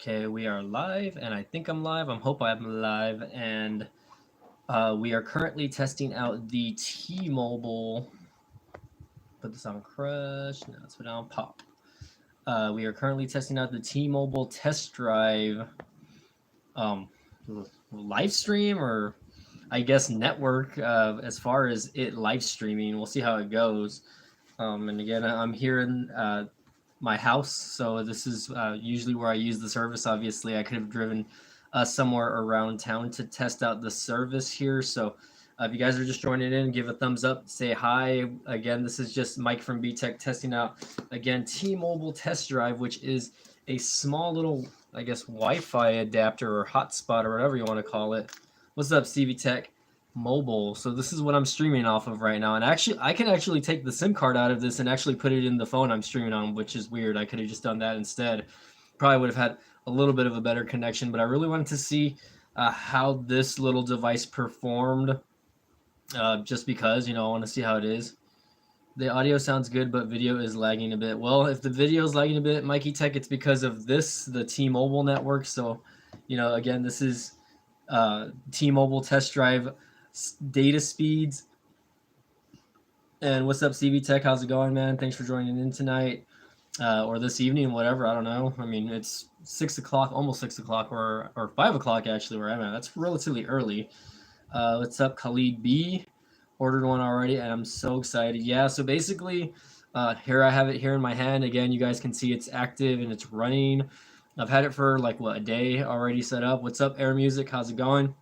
Okay, we are live, and I think I'm live. I hope I'm live, and we are currently testing out the T-Mobile. Put this on Crush. Now let's put it on Pop. We are currently testing out the T-Mobile test drive um, live stream, or I guess network. As far as it live streaming, we'll see how it goes. And again, I'm here in my house, so this is usually where I use the service. Obviously, I could have driven somewhere around town to test out the service here. So if you guys are just joining in, give a thumbs up, say hi. Again, this is just Mike from BTech testing out, again, T-Mobile Test Drive, which is a small little, I guess, Wi-Fi adapter or hotspot or whatever you want to call it. What's up, CV Tech? Mobile. So this is what I'm streaming off of right now. And actually, I can actually take the SIM card out of this and actually put it in the phone I'm streaming on, which is weird. I could have just done that instead. Probably would have had a little bit of a better connection, but I really wanted to see how this little device performed, just because, I want to see how it is. The audio sounds good, but video is lagging a bit. Well, if the video is lagging a bit, Mikey Tech, it's because of the T-Mobile network. So, again, this is T-Mobile test drive data speeds. And what's up, CV Tech? How's it going, man? Thanks for joining in tonight, or this evening, whatever. I don't know. I mean, it's 6 o'clock, almost 6 o'clock, or 5 o'clock actually, where I'm at. That's relatively early. What's up, Khalid B? Ordered one already, and I'm so excited. Yeah, so basically, here I have it here in my hand. Again, you guys can see it's active and it's running. I've had it for like a day already set up. What's up, Air Music? How's it going?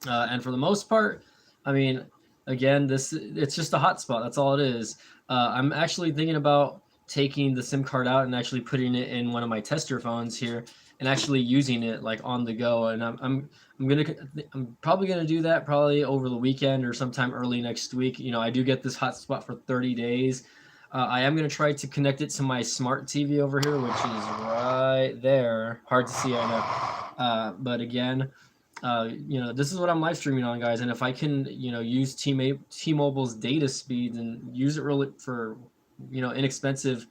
And for the most part, I mean, again, it's just a hotspot. That's all it is. I'm actually thinking about taking the SIM card out and actually putting it in one of my tester phones here and actually using it like on the go. And I'm probably gonna do that probably over the weekend or sometime early next week. I do get this hotspot for 30 days. I am gonna try to connect it to my smart TV over here, which is right there. Hard to see, I know. But again, this is what I'm live streaming on, guys. And if I can, use T-Mobile's data speeds and use it really for, inexpensive,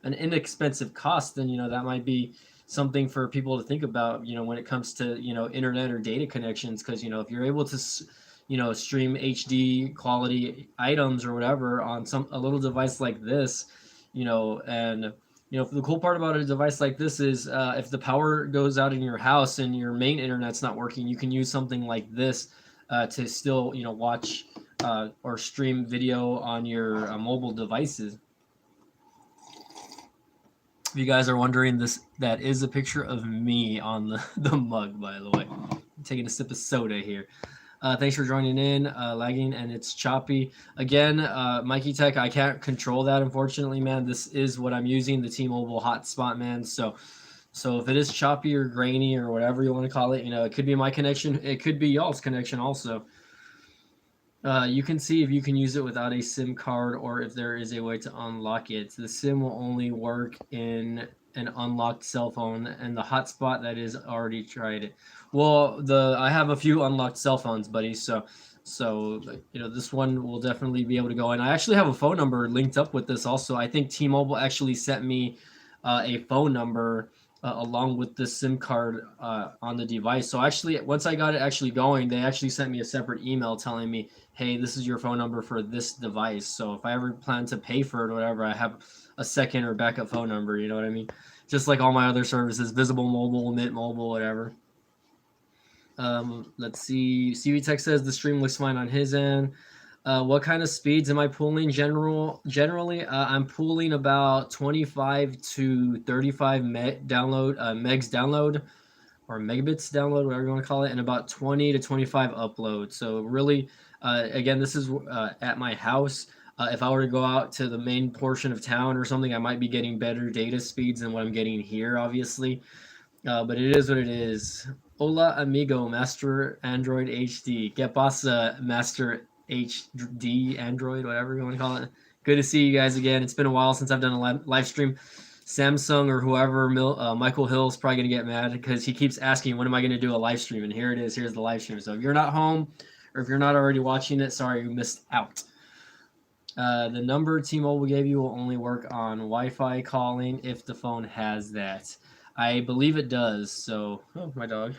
an inexpensive cost, then that might be something for people to think about. When it comes to internet or data connections, because if you're able to, stream HD quality items or whatever on a little device like this, and the cool part about a device like this is if the power goes out in your house and your main internet's not working, you can use something like this to still, watch or stream video on your mobile devices. If you guys are wondering, that is a picture of me on the mug, by the way. I'm taking a sip of soda here. Thanks for joining in. Lagging and it's choppy. Again, Mikey Tech, I can't control that, unfortunately, man. This is what I'm using, the T-Mobile hotspot, man. So if it is choppy or grainy or whatever you want to call it, it could be my connection. It could be y'all's connection also. You can see if you can use it without a SIM card or if there is a way to unlock it. The SIM will only work in an unlocked cell phone, and the hotspot that is already tried it. Well, I have a few unlocked cell phones, buddy. So this one will definitely be able to go. And I actually have a phone number linked up with this also. I think T-Mobile actually sent me a phone number along with the SIM card on the device. So actually, once I got it actually going, they actually sent me a separate email telling me, hey, this is your phone number for this device. So if I ever plan to pay for it or whatever, I have a second or backup phone number. You know what I mean? Just like all my other services, Visible Mobile, Mint Mobile, whatever. Let's see. CV Tech says the stream looks fine on his end. What kind of speeds am I pulling? Generally, I'm pulling about 25 to 35 megs download, or megabits download, whatever you want to call it, and about 20 to 25 upload. So really, again, this is at my house. If I were to go out to the main portion of town or something, I might be getting better data speeds than what I'm getting here, obviously. But it is what it is. Hola, amigo, Master Android HD. Que pasa, Master HD Android, whatever you want to call it. Good to see you guys again. It's been a while since I've done a live stream. Samsung or whoever, Michael Hill's probably going to get mad because he keeps asking, when am I going to do a live stream? And here it is. Here's the live stream. So if you're not home or if you're not already watching it, sorry, you missed out. The number T-Mobile gave you will only work on Wi-Fi calling if the phone has that. I believe it does. So, oh, my dog.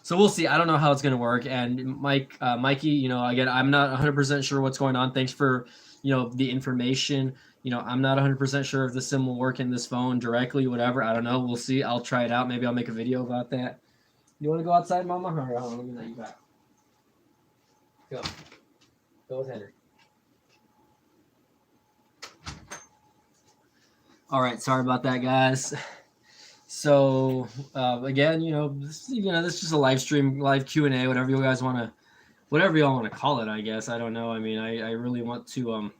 So we'll see. I don't know how it's going to work. And Mikey, you know, again, I'm not 100% sure what's going on. Thanks for, you know, the information. You know, I'm not 100% sure if the SIM will work in this phone directly, whatever. I don't know. We'll see. I'll try it out. Maybe I'll make a video about that. You want to go outside, Mama? Or let me let you back. Go. Go with Henry. All right. Sorry about that, guys. So again, this is just a live stream, live Q&A, whatever you guys want to, whatever y'all want to call it, I guess. I don't know. I mean, I really want to,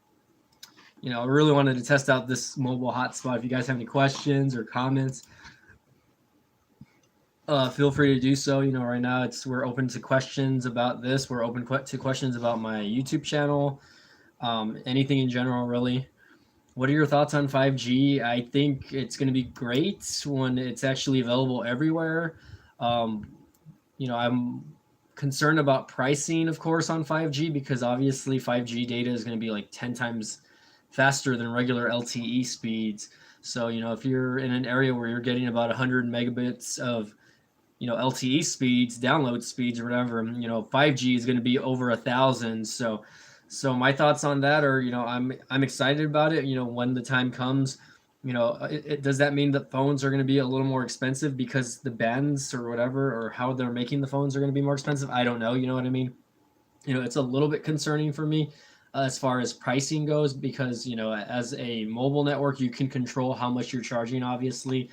I really wanted to test out this mobile hotspot. If you guys have any questions or comments, feel free to do so. You know, right now we're open to questions about this. We're open to questions about my YouTube channel, anything in general, really. What are your thoughts on 5G? I think it's going to be great when it's actually available everywhere. I'm concerned about pricing, of course, on 5G because obviously 5G data is going to be like 10 times faster than regular LTE speeds. So, if you're in an area where you're getting about 100 megabits of, LTE speeds, download speeds or whatever, 5G is going to be over 1,000. So my thoughts on that are, I'm excited about it. When the time comes, does that mean that phones are going to be a little more expensive because the bands or whatever, or how they're making the phones are going to be more expensive? I don't know. You know what I mean? It's a little bit concerning for me as far as pricing goes because, as a mobile network, you can control how much you're charging, obviously,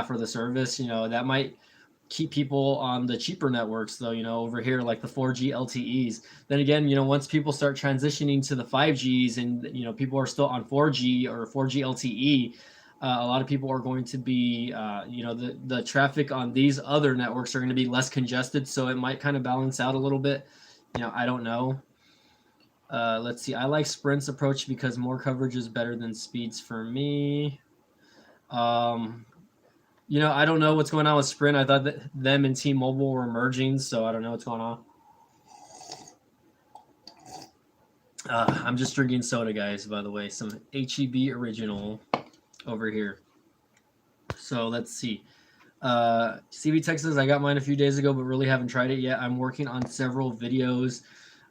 for the service. That might keep people on the cheaper networks though, over here like the 4G LTEs. Then again, once people start transitioning to the 5Gs and people are still on 4G or 4G LTE, a lot of people are going to be the traffic on these other networks are going to be less congested, so it might kind of balance out a little bit. I don't know. Let's see. I like Sprint's approach because more coverage is better than speeds for me. I don't know what's going on with Sprint. I thought that them and T-Mobile were merging, so I don't know what's going on. I'm just drinking soda, guys, by the way. Some HEB Original over here. So let's see. CB Texas, I got mine a few days ago, but really haven't tried it yet. I'm working on several videos.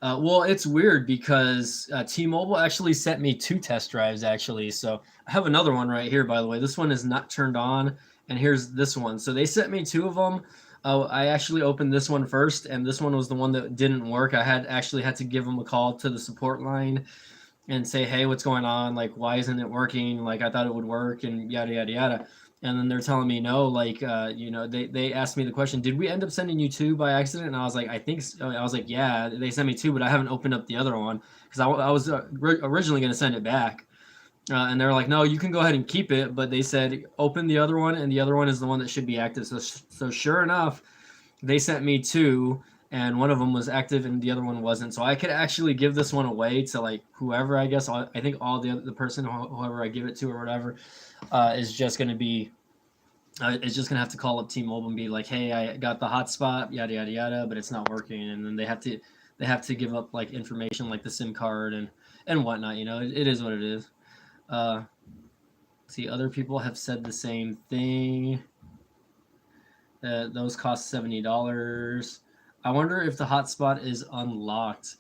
Well, it's weird because T-Mobile actually sent me 2 test drives, actually. So I have another one right here, by the way. This one is not turned on. And here's this one. So they sent me 2 of them. I actually opened this one first, and this one was the one that didn't work. I actually had to give them a call to the support line and say, hey, what's going on? Like, why isn't it working? Like, I thought it would work, and yada, yada, yada. And then they're telling me no, like, they asked me the question, did we end up sending you 2 by accident? And I was like, I think so. I was like, yeah, they sent me 2, but I haven't opened up the other one because I was originally going to send it back. And they're like, no, you can go ahead and keep it. But they said, open the other one, and the other one is the one that should be active. So sure enough, they sent me 2, and one of them was active and the other one wasn't. So I could actually give this one away to like whoever, I guess. I think all the person, whoever I give it to or whatever, is just going to be, is just going to have to call up T-Mobile and be like, hey, I got the hotspot, yada, yada, yada, but it's not working. And then they have to give up like information like the SIM card and whatnot. It is what it is. See, other people have said the same thing. Those cost $70. I wonder if the hotspot is unlocked.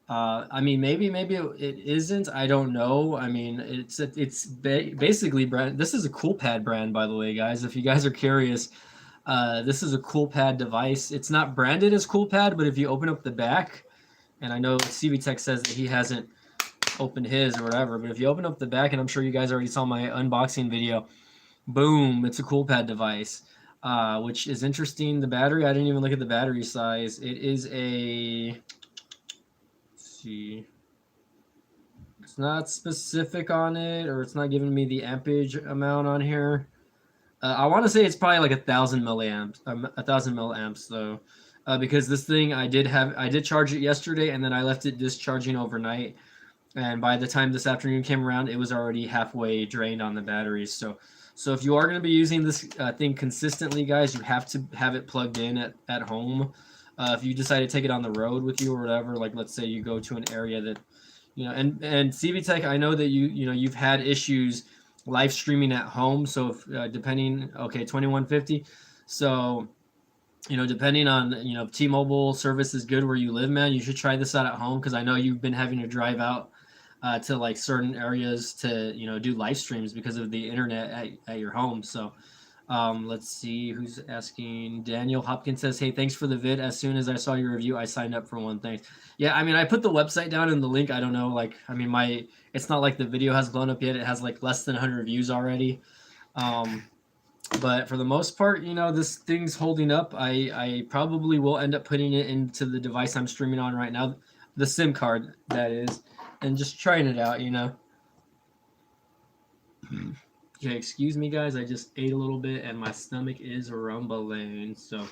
I mean, maybe it isn't. I don't know. I mean, it's basically brand. This is a CoolPad brand, by the way, guys. If you guys are curious, this is a CoolPad device. It's not branded as CoolPad, but if you open up the back, and I know CB Tech says that he hasn't open his or whatever, but if you open up the back, and I'm sure you guys already saw my unboxing video, boom, it's a CoolPad device, which is interesting. The battery, I didn't even look at the battery size. It is let's see, it's not specific on it, or it's not giving me the ampage amount on here. I want to say it's probably like 1,000 milliamps, 1,000 milliamps though, because this thing I did charge it yesterday, and then I left it discharging overnight. And by the time this afternoon came around, it was already halfway drained on the batteries. So if you are going to be using this thing consistently, guys, you have to have it plugged in at home. If you decide to take it on the road with you or whatever, like let's say you go to an area that, and CB Tech, I know that you've had issues live streaming at home. So if depending, okay, 2150. So depending on if T-Mobile service is good where you live, man, you should try this out at home because I know you've been having to drive out to like certain areas to do live streams because of the internet at your home. So let's see who's asking. Daniel Hopkins says, "Hey, thanks for the vid. As soon as I saw your review, I signed up for one. Thanks." Yeah, I mean, I put the website down in the link. I don't know, like, I mean, it's not like the video has blown up yet. It has like less than 100 views already. Um, but for the most part, this thing's holding up. I probably will end up putting it into the device I'm streaming on right now, the SIM card that is, and just trying it out. Okay, excuse me, guys. I just ate a little bit, and my stomach is rumbling. So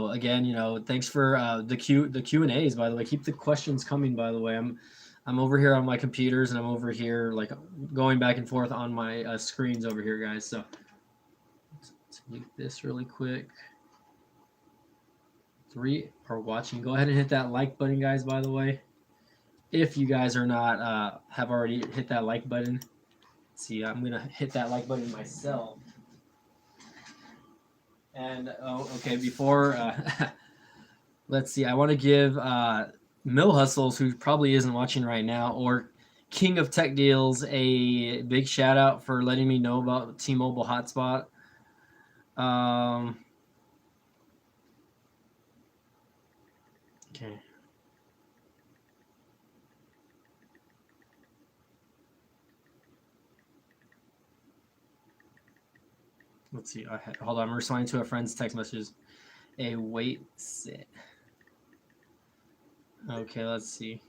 again, thanks for the Q and A's. By the way, keep the questions coming. By the way, I'm over here on my computers, and I'm over here like going back and forth on my screens over here, guys. So let's delete this really quick. 3 are watching. Go ahead and hit that like button, guys. By the way, if you guys are not have already hit that like button. See, I'm gonna hit that like button myself. And okay, before let's see, I want to give Mill Hustles, who probably isn't watching right now, or King of Tech Deals, a big shout out for letting me know about T-Mobile Hotspot. Okay. Let's see. Hold on. I'm responding to a friend's text message. A wait sit. Okay, let's see.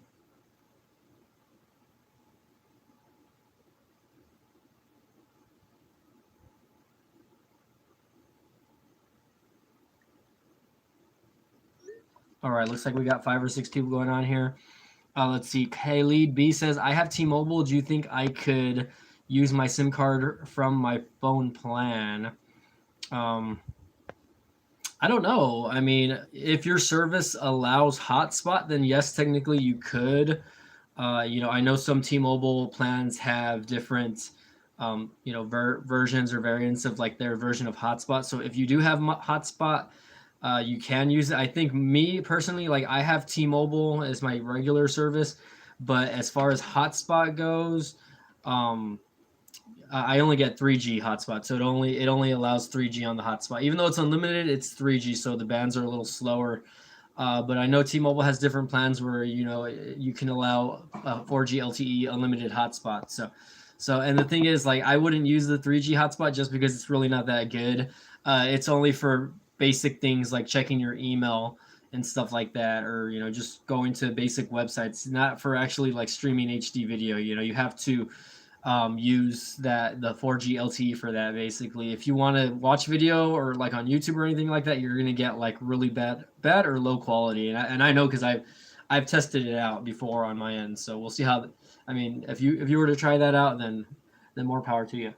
All right, looks like we got 5 or 6 people going on here. Let's see. Khalid B says, I have T-Mobile. Do you think I could use my SIM card from my phone plan? I don't know. I mean, if your service allows hotspot, then yes, technically you could. I know some T-Mobile plans have different, versions or variants of like their version of hotspot. So if you do have hotspot, you can use it. I think me personally, like I have T-Mobile as my regular service, but as far as hotspot goes, I only get 3G hotspot, so it only allows 3G on the hotspot. Even though it's unlimited, it's 3G, so the bands are a little slower. But I know T-Mobile has different plans where you can allow 4G LTE unlimited hotspot. And the thing is, like, I wouldn't use the 3G hotspot just because it's really not that good. It's only for basic things like checking your email and stuff like that, or just going to basic websites. Not for actually like streaming HD video. You have to use the 4G LTE for that. Basically, if you want to watch video or like on YouTube or anything like that, you're gonna get like really bad or low quality. And I know because I've tested it out before on my end. So we'll see how. I mean, if you were to try that out, then more power to you.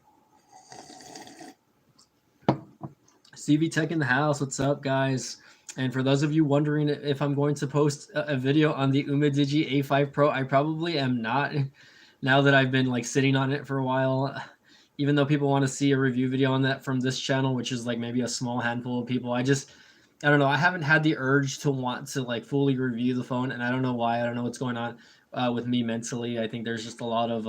CV Tech in the house. What's up, guys? And for those of you wondering if I'm going to post a video on the Umidigi A5 Pro, I probably am not. Now that I've been like sitting on it for a while, even though people want to see a review video on that from this channel, which is like maybe a small handful of people, I don't know. I haven't had the urge to want to like fully review the phone, and I don't know why. I don't know what's going on with me mentally. I think there's just a lot of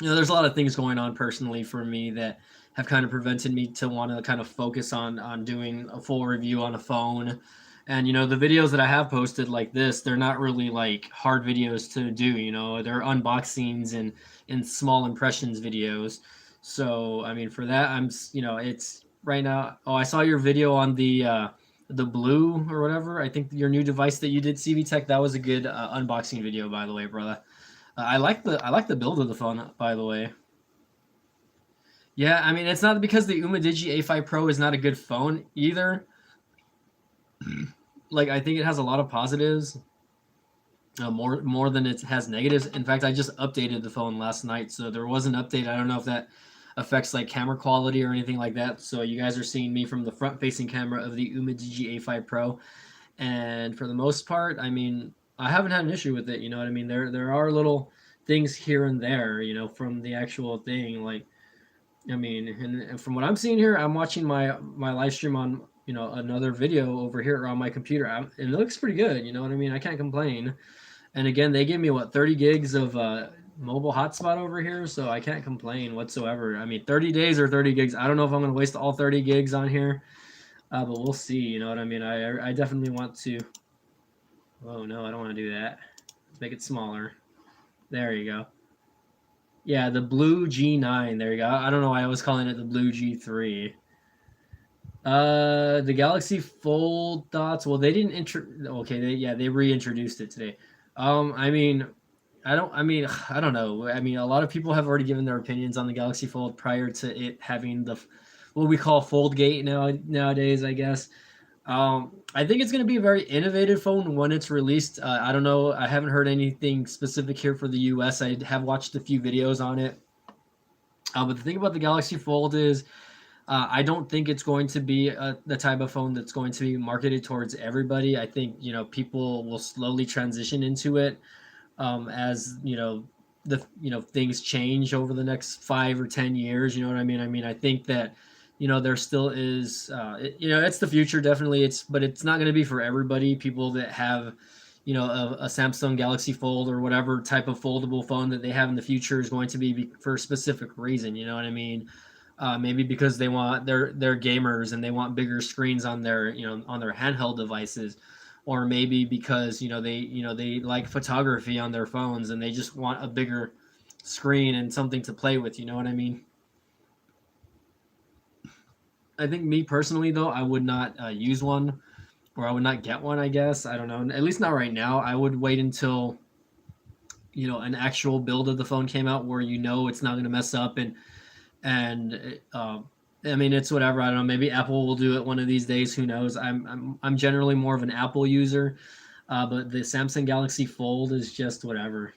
there's a lot of things going on personally for me that have kind of prevented me to want to kind of focus on doing a full review on a phone. And the videos that I have posted like this, they're not really like hard videos to do. They're unboxings and small impressions videos. So I mean, for that, it's right now. Oh, I saw your video on the blue or whatever. I think your new device that you did, CV Tech. That was a good unboxing video, by the way, brother. I like the build of the phone, by the way. Yeah, I mean, it's not because the Umidigi A5 Pro is not a good phone either. Like, I think it has a lot of positives, more than it has negatives. In fact, I just updated the phone last night, so there was an update. I don't know if that affects like camera quality or anything like that. So you guys are seeing me from the front-facing camera of the Umidigi A5 Pro, and for the most part, I mean, I haven't had an issue with it. You know what I mean? There are little things here and there, you know, from the actual thing. Like, I mean, and from what I'm seeing here, I'm watching my live stream on, you know, another video over here on my computer, and it looks pretty good. You know what I mean? I can't complain. And again, they give me what, 30 gigs of mobile hotspot over here, so I can't complain whatsoever. I mean, 30 days or 30 gigs. I don't know if I'm going to waste all 30 gigs on here, but we'll see. You know what I mean? I definitely want to. Oh no, I don't want to do that. Let's make it smaller. There you go. Yeah, the blue G9. There you go. I don't know why I was calling it the blue G3. The Galaxy Fold dots. Well, they didn't Okay, they reintroduced it today. I mean, I don't know. I mean, a lot of people have already given their opinions on the Galaxy Fold prior to it having the what we call Fold Gate nowadays, I guess. I think it's going to be a very innovative phone when it's released. I don't know. I haven't heard anything specific here for the US. I have watched a few videos on it. But the thing about the Galaxy Fold is, I don't think it's going to be the type of phone that's going to be marketed towards everybody. I think, you know, people will slowly transition into it as, you know, things change over the next 5 or 10 years. You know what I mean? I mean, I think that, you know, there still is, you know, it's the future, definitely. But it's not going to be for everybody. People that have, you know, a Samsung Galaxy Fold or whatever type of foldable phone that they have in the future is going to be for a specific reason. You know what I mean? Maybe because they're gamers and they want bigger screens on their, you know, on their handheld devices, or maybe because, you know, they like photography on their phones and they just want a bigger screen and something to play with. You know what I mean? I think me personally though, I would not use one, or I would not get one. I guess I don't know. At least not right now. I would wait until, you know, an actual build of the phone came out where, you know, it's not going to mess up. And I mean, it's whatever. I don't know. Maybe Apple will do it one of these days. Who knows? I'm generally more of an Apple user, but the Samsung Galaxy Fold is just whatever.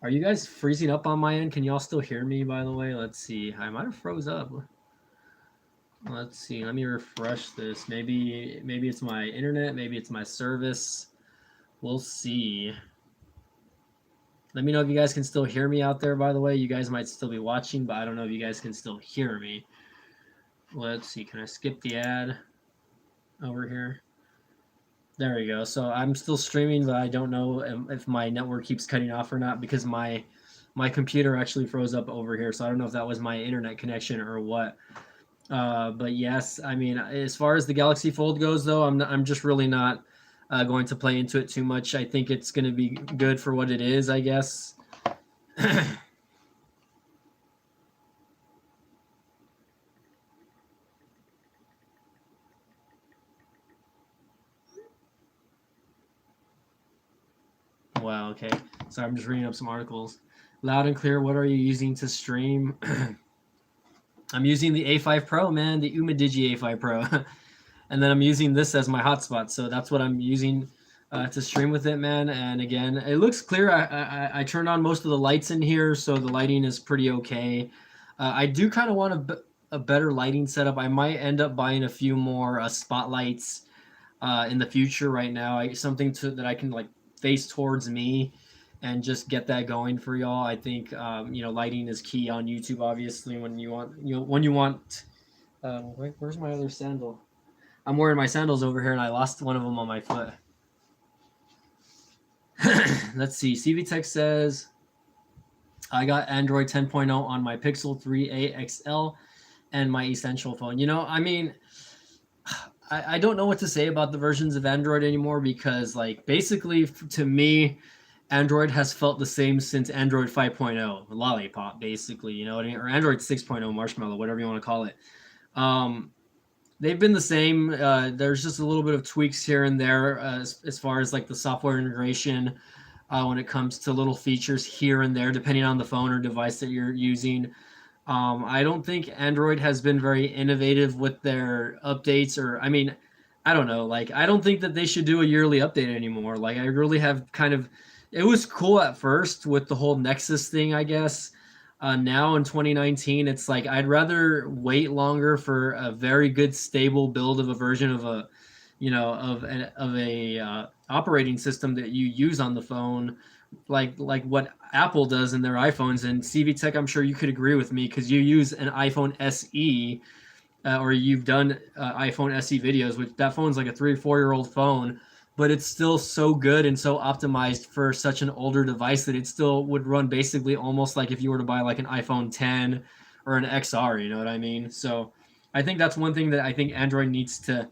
Are you guys freezing up on my end? Can y'all still hear me? By the way, let's see. I might have froze up. Let's see. Let me refresh this. Maybe it's my internet. Maybe it's my service. We'll see. Let me know if you guys can still hear me out there, by the way. You guys might still be watching, but I don't know if you guys can still hear me. Let's see. Can I skip the ad over here? There we go. So I'm still streaming, but I don't know if my network keeps cutting off or not, because my computer actually froze up over here. So I don't know if that was my internet connection or what. But yes, I mean, as far as the Galaxy Fold goes, though, I'm just really not going to play into it too much. I think it's going to be good for what it is, I guess. Wow, okay. So I'm just reading up some articles. Loud and clear, what are you using to stream? I'm using the A5 Pro, man, the Umidigi A5 Pro. And then I'm using this as my hotspot. So that's what I'm using to stream with it, man. And again, it looks clear. I turned on most of the lights in here, so the lighting is pretty okay. I do kind of want a better lighting setup. I might end up buying a few more spotlights in the future. Right now, something that I can like face towards me and just get that going for y'all. I think you know, lighting is key on YouTube. Obviously, when you want. Where's my other sandal? I'm wearing my sandals over here, and I lost one of them on my foot. Let's see. CV Tech says, I got Android 10.0 on my Pixel 3a XL and my Essential phone. You know, I mean, I don't know what to say about the versions of Android anymore, because, like, basically, to me, Android has felt the same since Android 5.0, Lollipop, basically, you know what I mean? Or Android 6.0, Marshmallow, whatever you want to call it. They've been the same. There's just a little bit of tweaks here and there as far as like the software integration when it comes to little features here and there, depending on the phone or device that you're using. I don't think Android has been very innovative with their updates, or I mean, I don't know. Like, I don't think that they should do a yearly update anymore. Like, I really have kind of. It was cool at first with the whole Nexus thing, I guess. Now in 2019, it's like I'd rather wait longer for a very good stable build of a version of a operating system that you use on the phone, like what Apple does in their iPhones. And CV Tech, I'm sure you could agree with me because you use an iPhone SE, or you've done iPhone SE videos, which that phone's like a 3 or 4 year old phone, but it's still so good and so optimized for such an older device that it still would run basically almost like if you were to buy like an iPhone 10 or an XR. You know what I mean? So I think that's one thing that I think Android needs to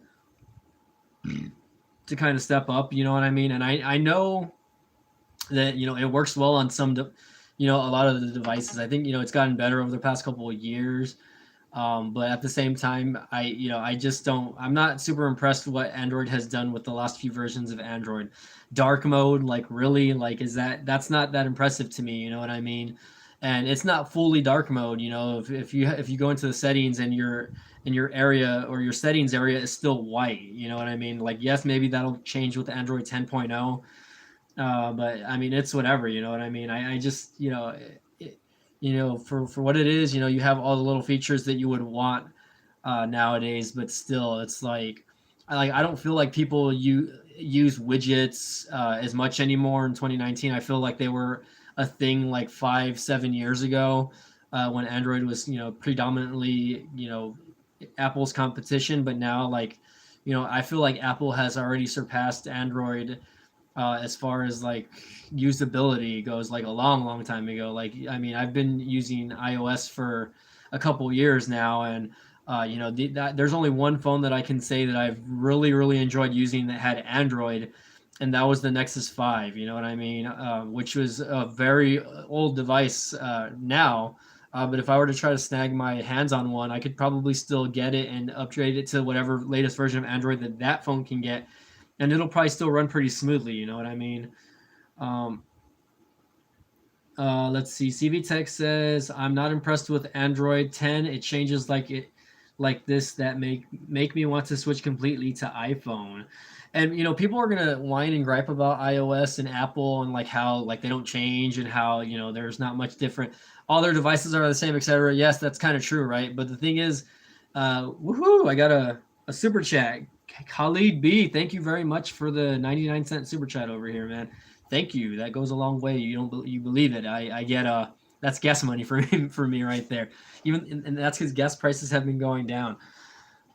kind of step up. You know what I mean? And I know that it works well on a lot of the devices. I think it's gotten better over the past couple of years. But at the same time, I just don't. I'm not super impressed with what Android has done with the last few versions of Android. Dark mode, like really, like that's not that impressive to me. You know what I mean? And it's not fully dark mode. If you go into the settings and your area or your settings area is still white. You know what I mean? Like yes, maybe that'll change with Android 10.0. But I mean, it's whatever. You know what I mean? I just it, for what it is, you have all the little features that you would want nowadays, but still, it's like I don't feel like people use widgets as much anymore in 2019. I feel like they were a thing like 5, 7 years ago when Android was predominantly Apple's competition, but now like I feel like Apple has already surpassed Android as far as like usability goes, like a long time ago. Like I mean, I've been using iOS for a couple years now, and there's only one phone that I can say that I've really enjoyed using that had Android, and that was the Nexus 5. You know what I mean? Which was a very old device now. But if I were to try to snag my hands on one, I could probably still get it and upgrade it to whatever latest version of Android that phone can get, and it'll probably still run pretty smoothly. You know what I mean? Um, let's see. CV Tech says I'm not impressed with Android 10. It changes like this that make me want to switch completely to iPhone. And people are gonna whine and gripe about iOS and Apple and like how like they don't change and how there's not much different. All their devices are the same, etc. Yes, that's kind of true, right? But the thing is, woohoo! I got a super chat. Khalid B, thank you very much for the 99-cent super chat over here, man. Thank you. That goes a long way. You believe it. I get that's gas money for me for me right there. Even and that's because gas prices have been going down.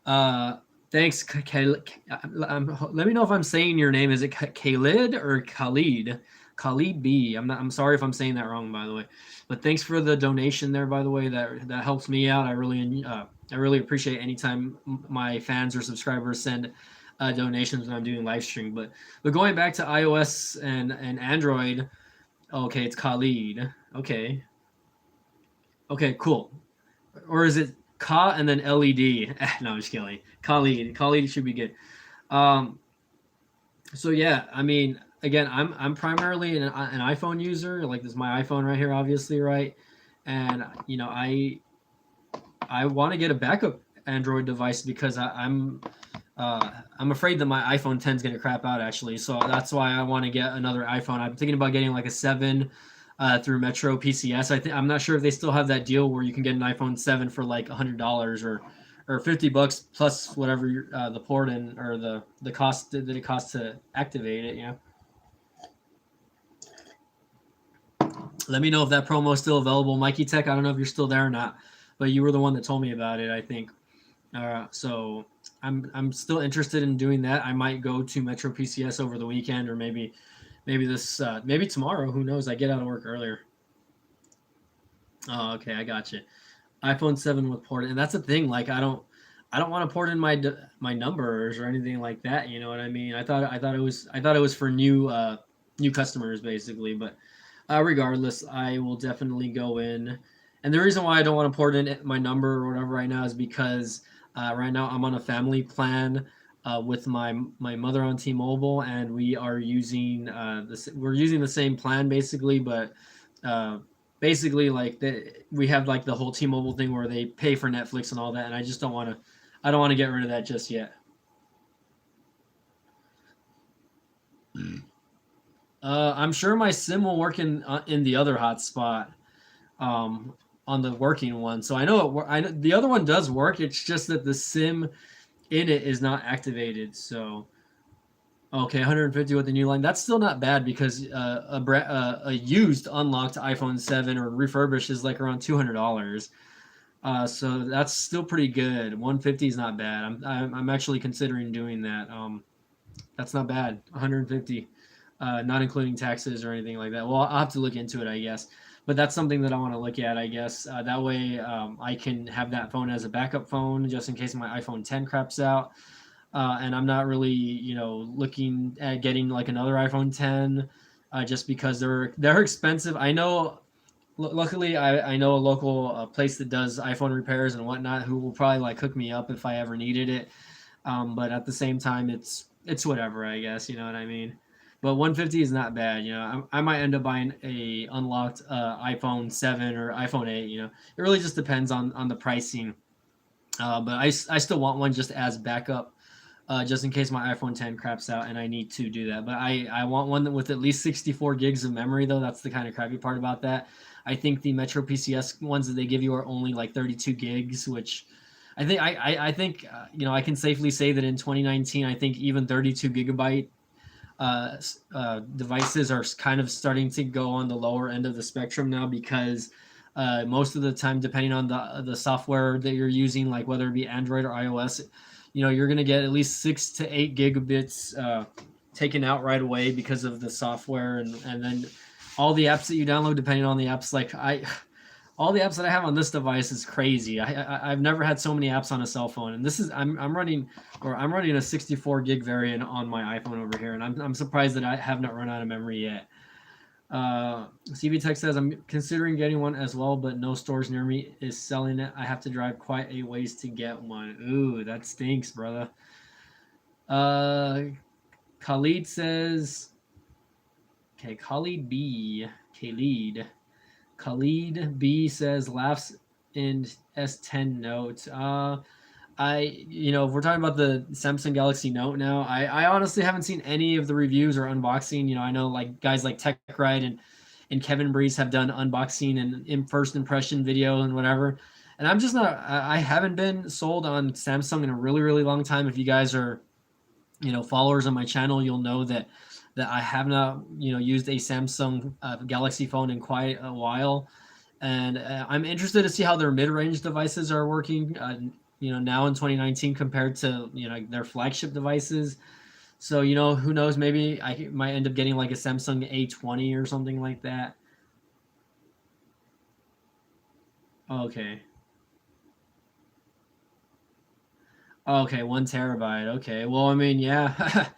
Uh, thanks, let me know if I'm saying your name. Is it Khalid or Khalid? Khalid B. I'm sorry if I'm saying that wrong, by the way. But thanks for the donation there, by the way. That helps me out. I really appreciate anytime my fans or subscribers send donations when I'm doing live stream. But going back to iOS and Android. Okay, it's Khalid. Okay, cool. Or is it Ka and then LED? No, I'm just kidding. Khalid. Khalid should be good. Um, so yeah, I mean, again, I'm primarily an iPhone user. Like this is my iPhone right here, obviously, right? And I want to get a backup Android device because I'm afraid that my iPhone 10 is gonna crap out actually. So that's why I want to get another iPhone. I'm thinking about getting like a 7 through Metro PCS. I'm not sure if they still have that deal where you can get an iPhone 7 for like $100 or $50 plus whatever the port and or the cost that it costs to activate it. Let me know if that promo is still available, Mikey Tech. I don't know if you're still there or not, but you were the one that told me about it, I think. So I'm still interested in doing that. I might go to Metro PCS over the weekend, or maybe tomorrow. Who knows? I get out of work earlier. Oh, okay, I got you. iPhone 7 with port, and that's the thing. Like I don't want to port in my numbers or anything like that. You know what I mean? I thought it was for new customers basically, but regardless, I will definitely go in. And the reason why I don't want to port in my number or whatever right now is because right now I'm on a family plan with my mother on T-Mobile, and we are using we're using the same plan basically, but uh, basically we have like the whole T-Mobile thing where they pay for Netflix and all that, and I don't want to get rid of that just yet. I'm sure my sim will work in the other hotspot, um, on the working one. So I know I know the other one does work. It's just that the sim in it is not activated. So Okay, 150 with the new line. That's still not bad because a used unlocked iPhone 7 or refurbished is like around $200. So that's still pretty good. 150 is not bad. I'm actually considering doing that. That's not bad. 150, not including taxes or anything like that. Well, I'll have to look into it, I guess. But that's something that I want to look at, I guess. That way, I can have that phone as a backup phone just in case my iPhone 10 craps out. And I'm not really, looking at getting like another iPhone 10, just because they're expensive. I know. Luckily, I know a local place that does iPhone repairs and whatnot who will probably like hook me up if I ever needed it. But at the same time, it's whatever, I guess. You know what I mean? But 150 is not bad. I might end up buying a unlocked iPhone 7 or iPhone 8. It really just depends on the pricing. But I still want one just as backup, just in case my iPhone 10 craps out and I need to do that. But I want one that with at least 64 gigs of memory, though. That's the kind of crappy part about that. I think the Metro PCS ones that they give you are only like 32 gigs, which I think I can safely say that in 2019, I think even 32 gigabyte devices are kind of starting to go on the lower end of the spectrum now because most of the time, depending on the software that you're using, like whether it be Android or iOS, you're going to get at least 6 to 8 gigabits taken out right away because of the software, and then all the apps that you download, depending on the apps, like all the apps that I have on this device is crazy. I've never had so many apps on a cell phone, and this is I'm running a 64 gig variant on my iPhone over here, and I'm surprised that I have not run out of memory yet. CB Tech says I'm considering getting one as well, but no stores near me is selling it. I have to drive quite a ways to get one. Ooh, that stinks, brother. Khalid says, okay, Khalid B says laughs in S10 Note. If we're talking about the Samsung Galaxy Note now, I honestly haven't seen any of the reviews or unboxing. I know like guys like TechRide and Kevin Breeze have done unboxing and first impression video and whatever. And I'm just not, I haven't been sold on Samsung in a really, really long time. If you guys are, followers on my channel, you'll know that I have not, used a Samsung Galaxy phone in quite a while. And I'm interested to see how their mid-range devices are working, now in 2019 compared to, their flagship devices. So, who knows, maybe I might end up getting like a Samsung A20 or something like that. Okay. Okay, 1 terabyte. Okay. Well, I mean, yeah,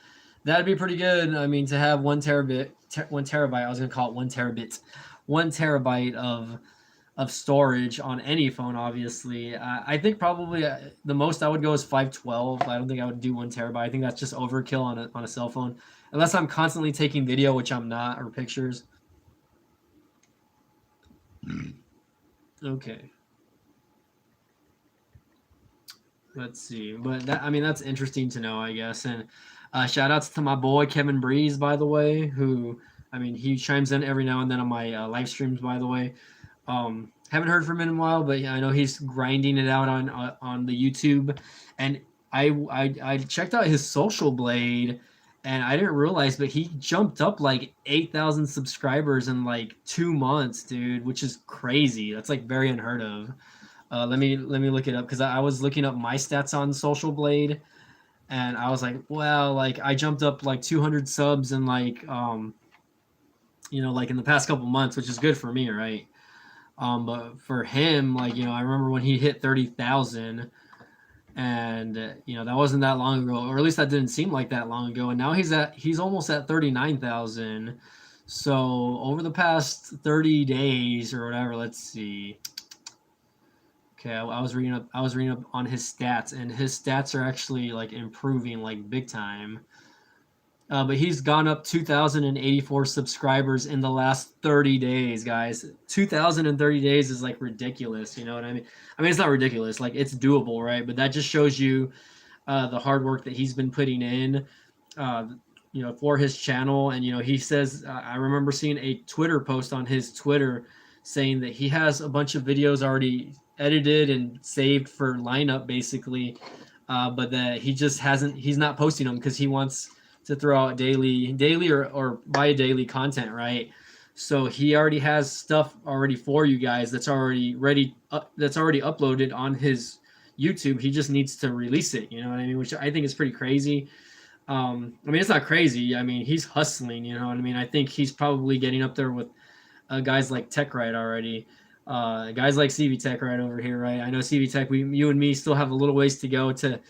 that'd be pretty good. I mean, to have 1 terabyte, I was gonna call it 1 terabit, 1 terabyte of storage on any phone. Obviously, I think probably the most I would go is 512. I don't think I would do 1 terabyte. I think that's just overkill on a cell phone, unless I'm constantly taking video, which I'm not, or pictures. Okay. Let's see, but I mean, that's interesting to know, I guess. And shout outs to my boy Kevin Breeze, by the way, who, I mean, he chimes in every now and then on my live streams, by the way. Haven't heard from him in a while, but yeah, I know he's grinding it out on the YouTube. And I checked out his Social Blade, and I didn't realize, but he jumped up like 8,000 subscribers in like 2 months, dude, which is crazy. That's like very unheard of. Let me look it up because I was looking up my stats on Social Blade, and I was like, well, like I jumped up like 200 subs in like like in the past couple months, which is good for me, right? But for him, like I remember when he hit 30,000, and that wasn't that long ago, or at least that didn't seem like that long ago, and now he's almost at 39,000. So over the past 30 days or whatever, let's see. Okay, I was reading up on his stats, and his stats are actually like improving like big time. But he's gone up 2,084 subscribers in the last 30 days, guys. 2,030 days is like ridiculous. You know what I mean? I mean, it's not ridiculous. Like, it's doable, right? But that just shows you the hard work that he's been putting in, uh, for his channel. And, he says, I remember seeing a Twitter post on his Twitter saying that he has a bunch of videos already edited and saved for lineup, basically. But that he's not posting them because he wants to throw out daily or bi-daily content, right? So he already has stuff already for you guys that's already ready, that's already uploaded on his YouTube. He just needs to release it. You know what I mean? Which I think is pretty crazy. I mean, it's not crazy. I mean, he's hustling. You know what I mean? I think he's probably getting up there with guys like Tech Right already. Guys like CV Tech right over here, right? I know CV Tech. You and me still have a little ways to go to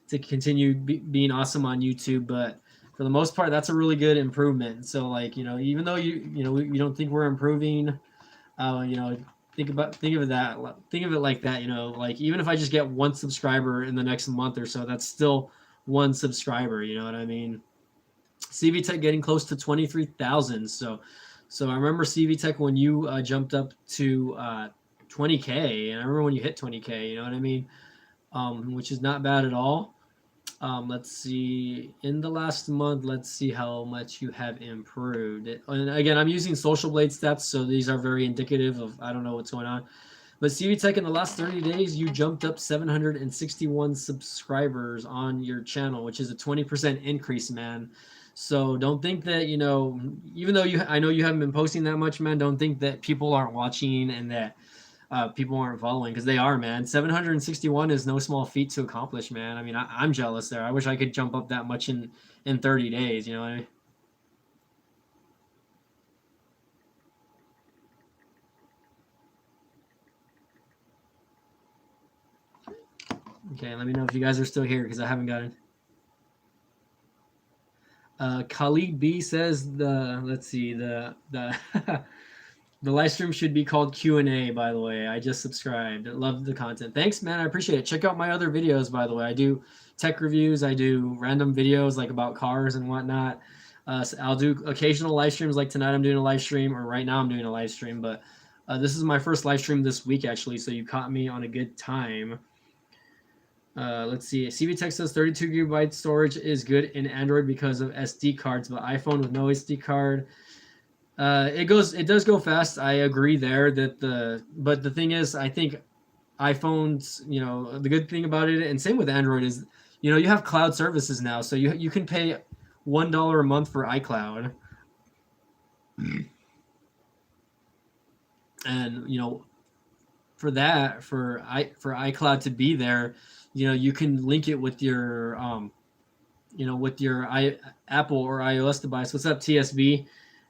continue being awesome on YouTube, but for the most part, that's a really good improvement. So, like, you know, even though you don't think we're improving, you know, think of it like that. You know, like even if I just get one subscriber in the next month or so, that's still one subscriber. You know what I mean? CV Tech getting close to 23,000. So I remember CV Tech when you jumped up to 20K, and I remember when you hit 20K. You know what I mean? Which is not bad at all. Let's see. In the last month, let's see how much you have improved. And again, I'm using Social Blade stats, so these are very indicative of I don't know what's going on. But CV Tech in the last 30 days, you jumped up 761 subscribers on your channel, which is a 20% increase, man. So don't think that, you know, even though I know you haven't been posting that much, man, don't think that people aren't watching and that people aren't following, because they are, man. 761 is no small feat to accomplish, man. I mean, I'm jealous there. I wish I could jump up that much in 30 days, you know what I mean? Okay, let me know if you guys are still here because I haven't gotten. Khalid B says let's see the the live stream should be called Q&A. By the way, I just subscribed. Love the content. Thanks, man. I appreciate it. Check out my other videos. By the way, I do tech reviews. I do random videos like about cars and whatnot. So I'll do occasional live streams. Like tonight, I'm doing a live stream, or right now, I'm doing a live stream. But this is my first live stream this week, actually. So you caught me on a good time. Let's see. CV Tech says 32 gigabyte storage is good in Android because of SD cards, but iPhone with no SD card, it does go fast. I agree there but the thing is, I think iPhones, you know, the good thing about it, and same with Android, is, you know, you have cloud services now, so you can pay $1 a month for iCloud, and you know, for iCloud to be there, you know, you can link it with your you know, with your Apple or iOS device. What's up, TSB?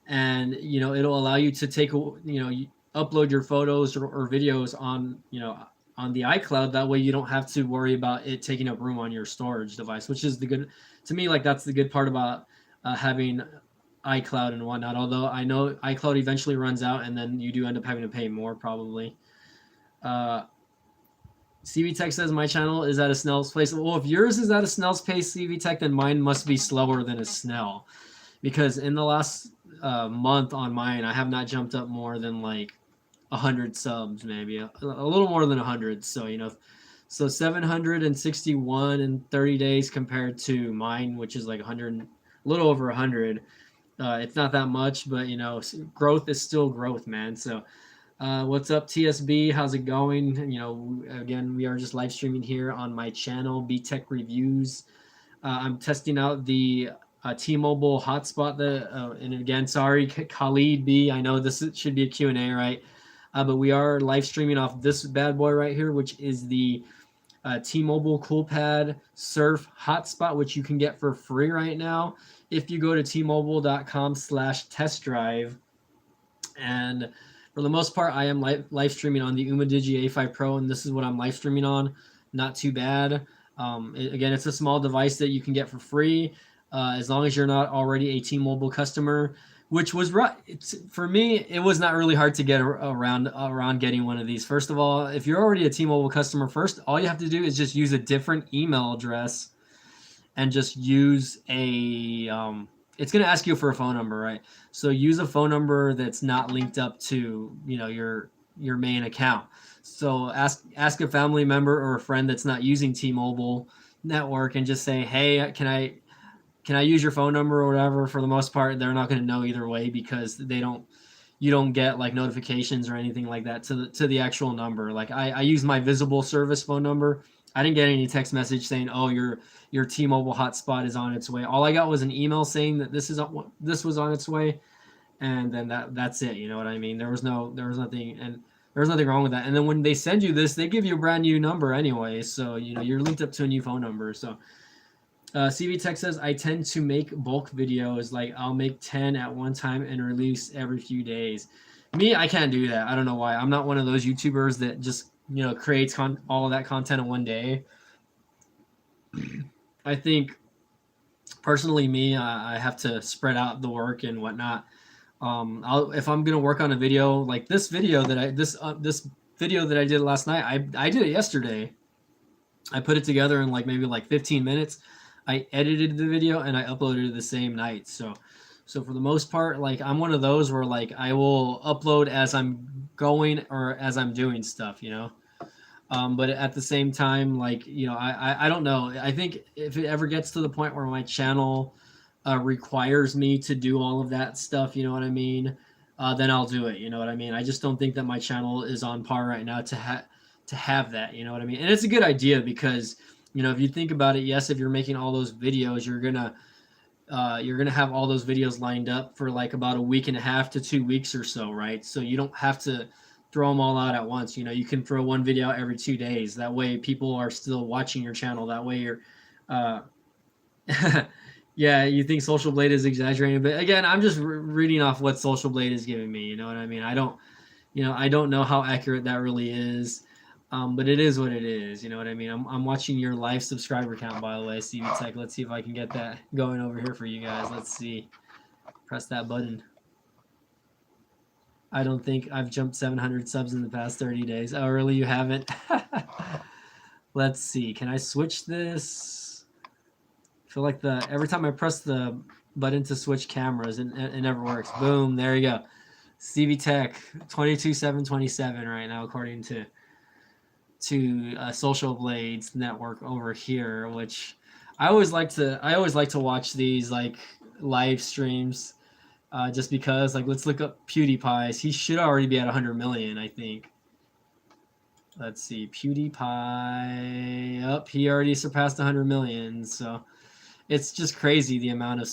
And you know, it'll allow you to take, you know, upload your photos or videos on, you know, on the iCloud. That way you don't have to worry about it taking up room on your storage device, which is the good, to me, like that's the good part about having iCloud and whatnot. Although I know iCloud eventually runs out, and then you do end up having to pay more probably. uh, CV Tech says my channel is at a snail's pace. Well, if yours is at a snail's pace, CV Tech, then mine must be slower than a snail, because in the last month on mine, I have not jumped up more than like 100 subs, maybe a little more than 100. So you know, so 761 in 30 days compared to mine, which is like 100, a little over 100. It's not that much, but you know, growth is still growth, man. So what's up, TSB? How's it going? You know, again, we are just live streaming here on my channel, B Tech Reviews. I'm testing out the T-Mobile hotspot. And again, sorry, Khalid B. I know should be a Q&A, right? But we are live streaming off this bad boy right here, which is the T-Mobile CoolPad Surf hotspot, which you can get for free right now if you go to tmobile.com/test drive. And for the most part, I am live streaming on the Digi A5 Pro, and this is what I'm live streaming on. Not too bad. Again, it's a small device that you can get for free, as long as you're not already a T-Mobile customer, which was right. For me, it was not really hard to get around getting one of these. First of all, if you're already a T-Mobile customer, first, all you have to do is just use a different email address and just use a it's going to ask you for a phone number, right? So use a phone number that's not linked up to, you know, your main account. So ask a family member or a friend that's not using T-Mobile network and just say, hey, can I use your phone number or whatever. For the most part, they're not going to know either way, because you don't get like notifications or anything like that to the actual number. Like I use my visible service phone number, I didn't get any text message saying, "Oh, your T-Mobile hotspot is on its way." All I got was an email saying that this was on its way, and then that's it. You know what I mean? There was nothing, and there was nothing wrong with that. And then when they send you this, they give you a brand new number anyway, so you know you're linked up to a new phone number. So CV Tech says, I tend to make bulk videos. Like I'll make 10 at one time and release every few days. Me, I can't do that. I don't know why. I'm not one of those YouTubers that just, you know, creates all of that content in one day. I think personally, me, I have to spread out the work and whatnot. If I'm gonna work on a video like this video that this video that I did last night, I did it yesterday. I put it together in like maybe like 15 minutes. I edited the video and I uploaded it the same night. So for the most part, like I'm one of those where like I will upload as I'm going or as I'm doing stuff, you know. But at the same time, like you know, I don't know. I think if it ever gets to the point where my channel requires me to do all of that stuff, you know what I mean, then I'll do it. You know what I mean. I just don't think that my channel is on par right now to have that. You know what I mean. And it's a good idea because you know if you think about it, yes, if you're making all those videos, you're gonna have all those videos lined up for like about a week and a half to 2 weeks or so, right? So you don't have to throw them all out at once. You know, you can throw one video out every 2 days. That way, people are still watching your channel. That way, you're, uh, yeah, you think Social Blade is exaggerating, but again, I'm just reading off what Social Blade is giving me. You know what I mean? I don't know how accurate that really is. But it is what it is. You know what I mean? I'm watching your live subscriber count, by the way, CV Tech. Let's see if I can get that going over here for you guys. Let's see. Press that button. I don't think I've jumped 700 subs in the past 30 days. Oh, really? You haven't? Let's see. Can I switch this? I feel like every time I press the button to switch cameras, it never works. Boom. There you go. CV Tech, 22,727 right now, according to Social Blades network over here, which I always like to watch these like live streams, just because like let's look up PewDiePie's. He should already be at 100 million, I think. Let's see, PewDiePie. Up, he already surpassed 100 million. So it's just crazy the amount of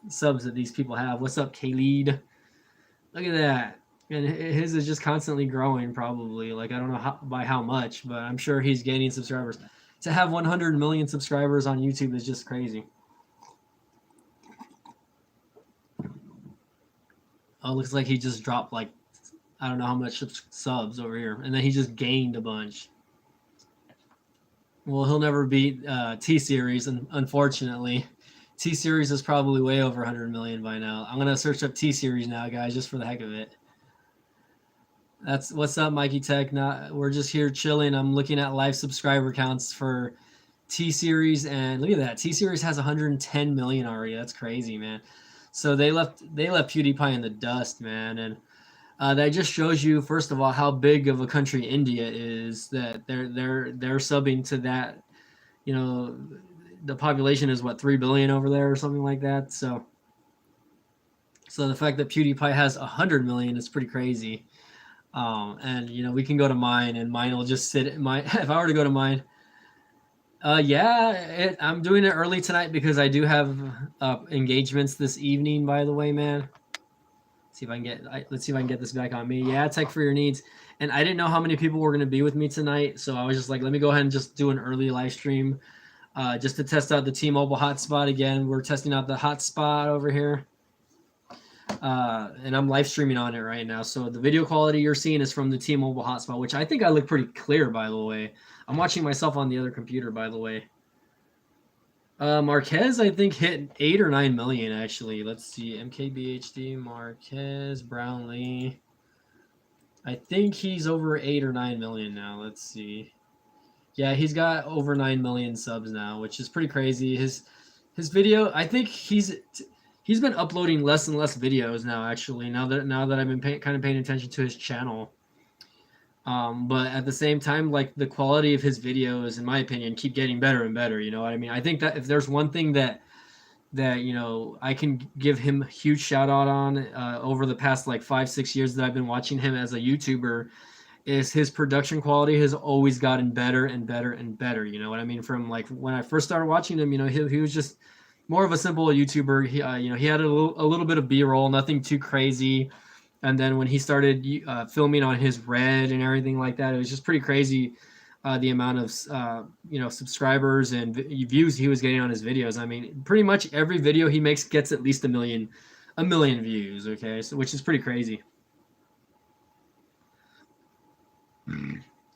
subs that these people have. What's up, Khalid? Look at that. And his is just constantly growing, probably. Like, I don't know by how much, but I'm sure he's gaining subscribers. To have 100 million subscribers on YouTube is just crazy. Oh, looks like he just dropped, like, I don't know how much subs over here. And then he just gained a bunch. Well, he'll never beat T-Series, unfortunately. T-Series is probably way over 100 million by now. I'm going to search up T-Series now, guys, just for the heck of it. That's what's up, Mikey Tech. We're just here chilling. I'm looking at live subscriber counts for T-Series, and look at that. T-Series has 110 million already. That's crazy, man. So they left PewDiePie in the dust, man. And that just shows you, first of all, how big of a country India is. That they're subbing to that. You know, the population is what, 3 billion over there or something like that. So the fact that PewDiePie has 100 million is pretty crazy. And you know, we can go to mine, and mine will just sit in my. If I were to go to mine, yeah, I'm doing it early tonight because I do have engagements this evening. By the way, man, let's see if I can get this back on me. Yeah, tech for your needs. And I didn't know how many people were going to be with me tonight, so I was just like, let me go ahead and just do an early live stream, just to test out the T-Mobile hotspot again. We're testing out the hotspot over here. And I'm live streaming on it right now. So the video quality you're seeing is from the T-Mobile hotspot, which I think I look pretty clear, by the way. I'm watching myself on the other computer, by the way. Marquez, I think, hit 8 or 9 million, actually. Let's see. MKBHD, Marquez, Brownlee. I think he's over 8 or 9 million now. Let's see. Yeah, he's got over 9 million subs now, which is pretty crazy. His video, I think he's been uploading less and less videos now, actually, now that I've been kind of paying attention to his channel. But at the same time, like, the quality of his videos, in my opinion, keep getting better and better. You know what I mean? I think that if there's one thing that you know I can give him a huge shout out on over the past like 5-6 years that I've been watching him as a YouTuber, is his production quality has always gotten better and better and better. You know what I mean? From like when I first started watching him, you know, he was just more of a simple YouTuber. He, you know, he had a little bit of B-roll, nothing too crazy. And then when he started filming on his Red and everything like that, it was just pretty crazy. The amount of you know, subscribers and views he was getting on his videos. I mean, pretty much every video he makes gets at least a million views. Okay, so which is pretty crazy.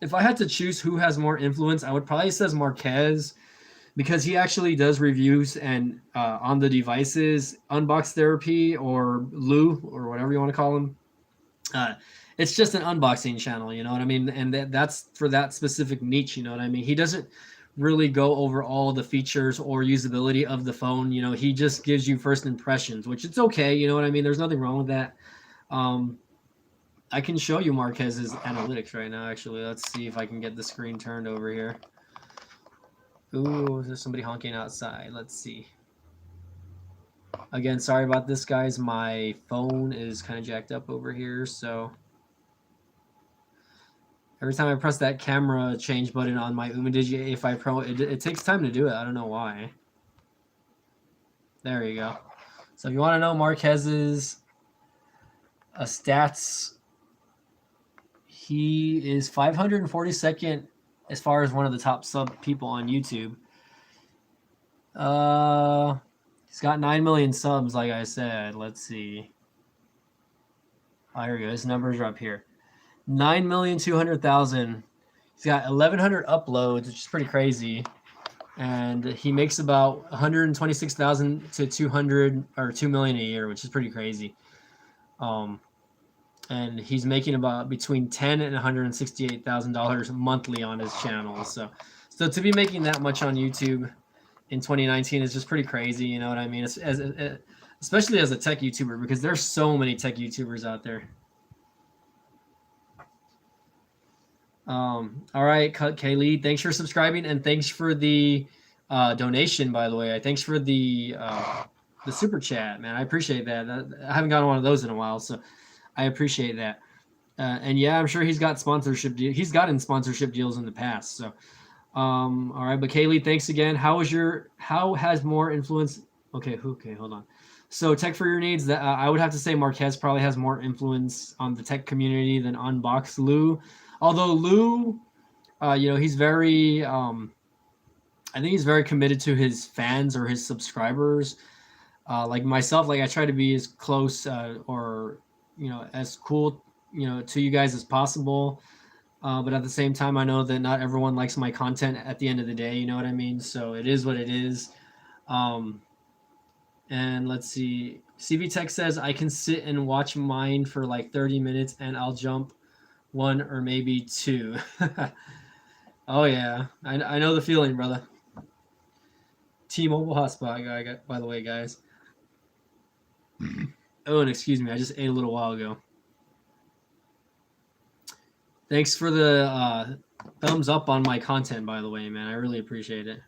If I had to choose who has more influence, I would probably say Marquez, because he actually does reviews and on the devices, Unbox Therapy or Lou or whatever you want to call him. It's just an unboxing channel, you know what I mean? And that's for that specific niche, you know what I mean? He doesn't really go over all the features or usability of the phone. You know, he just gives you first impressions, which it's okay, you know what I mean? There's nothing wrong with that. I can show you Marquez's analytics right now, actually. Let's see if I can get the screen turned over here. Ooh, there's somebody honking outside. Let's see. Again, sorry about this, guys. My phone is kind of jacked up over here, so every time I press that camera change button on my Umidigi A5 Pro, it takes time to do it. I don't know why. There you go. So if you want to know Marquez's stats, he is 542nd as far as one of the top sub people on YouTube. He's got 9 million subs, like I said. Let's see. Oh, here we go. His numbers are up here. 9,200,000. He's got 1,100 uploads, which is pretty crazy. And he makes about 126,000 to 200 or 2 million a year, which is pretty crazy. And he's making about between $10,000 and $168,000 monthly on his channel. So to be making that much on YouTube in 2019 is just pretty crazy. You know what I mean? Especially as a tech YouTuber, because there's so many tech YouTubers out there. All right, Kaylee, thanks for subscribing, and thanks for the donation, by the way. Thanks for the super chat, man. I appreciate that. I haven't gotten one of those in a while, so I appreciate that. And yeah, I'm sure he's got sponsorship. He's gotten sponsorship deals in the past. So, all right. But Kaylee, thanks again. How has more influence? Okay, hold on. So tech for your needs. That I would have to say Marquez probably has more influence on the tech community than Unbox Lou. Although Lou, you know, he's very, I think he's very committed to his fans or his subscribers. Like myself, like I try to be as close or, you know, as cool, you know, to you guys as possible. But at the same time, I know that not everyone likes my content at the end of the day. You know what I mean? So it is what it is. And let's see. CV Tech says I can sit and watch mine for like 30 minutes and I'll jump one or maybe two. Oh yeah, I know the feeling, brother. T-Mobile hotspot guy, by the way, guys. Oh, and excuse me, I just ate a little while ago. Thanks for the thumbs up on my content, by the way, man. I really appreciate it.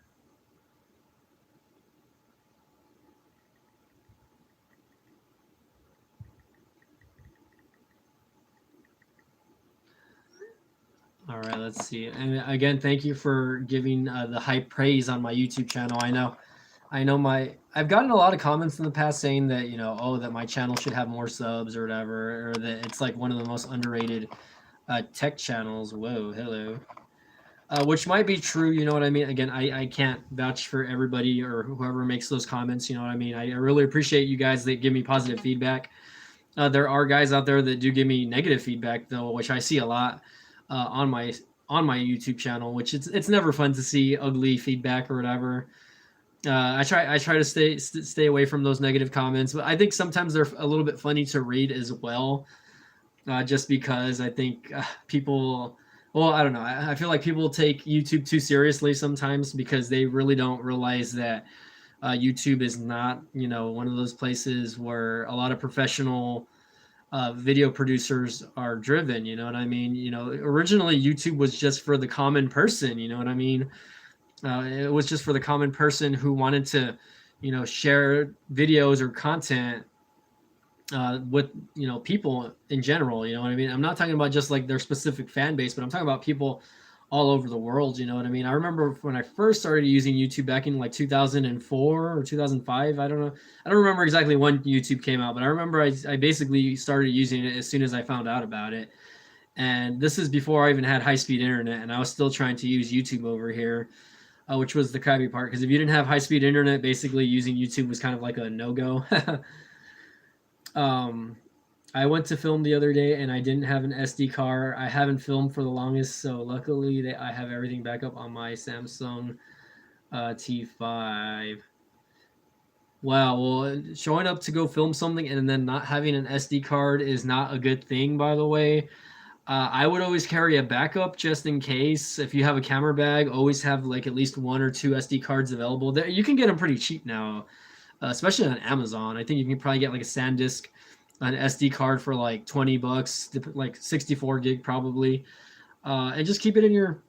All right, let's see. And again, thank you for giving the high praise on my YouTube channel. I know I've gotten a lot of comments in the past saying that, you know, oh, that my channel should have more subs or whatever, or that it's like one of the most underrated tech channels. Whoa, hello. Which might be true, you know what I mean? Again, I can't vouch for everybody or whoever makes those comments, you know what I mean? I really appreciate you guys that give me positive feedback. There are guys out there that do give me negative feedback, though, which I see a lot on my YouTube channel, which it's never fun to see ugly feedback or whatever. I try to stay away from those negative comments, but I think sometimes they're a little bit funny to read as well, just because I think people. Well, I don't know. I feel like people take YouTube too seriously sometimes because they really don't realize that YouTube is not, you know, one of those places where a lot of professional video producers are driven. You know what I mean? You know, originally YouTube was just for the common person. You know what I mean? It was just for the common person who wanted to, you know, share videos or content with people in general. You know what I mean? I'm not talking about just like their specific fan base, but I'm talking about people all over the world. You know what I mean? I remember when I first started using YouTube back in like 2004 or 2005. I don't know. I don't remember exactly when YouTube came out, but I remember I basically started using it as soon as I found out about it. And this is before I even had high speed internet, and I was still trying to use YouTube over here, which was the crappy part. Because if you didn't have high speed internet, basically using YouTube was kind of like a no go. um, I went to film the other day and I didn't have an SD card. I haven't filmed for the longest, so luckily I have everything back up on my Samsung T5. Wow, well, showing up to go film something and then not having an SD card is not a good thing, by the way. I would always carry a backup just in case. If you have a camera bag, always have like at least 1 or 2 SD cards available. You can get them pretty cheap now, especially on Amazon. I think you can probably get like a SanDisk, an SD card for like $20, like 64 gig probably, and just keep it in your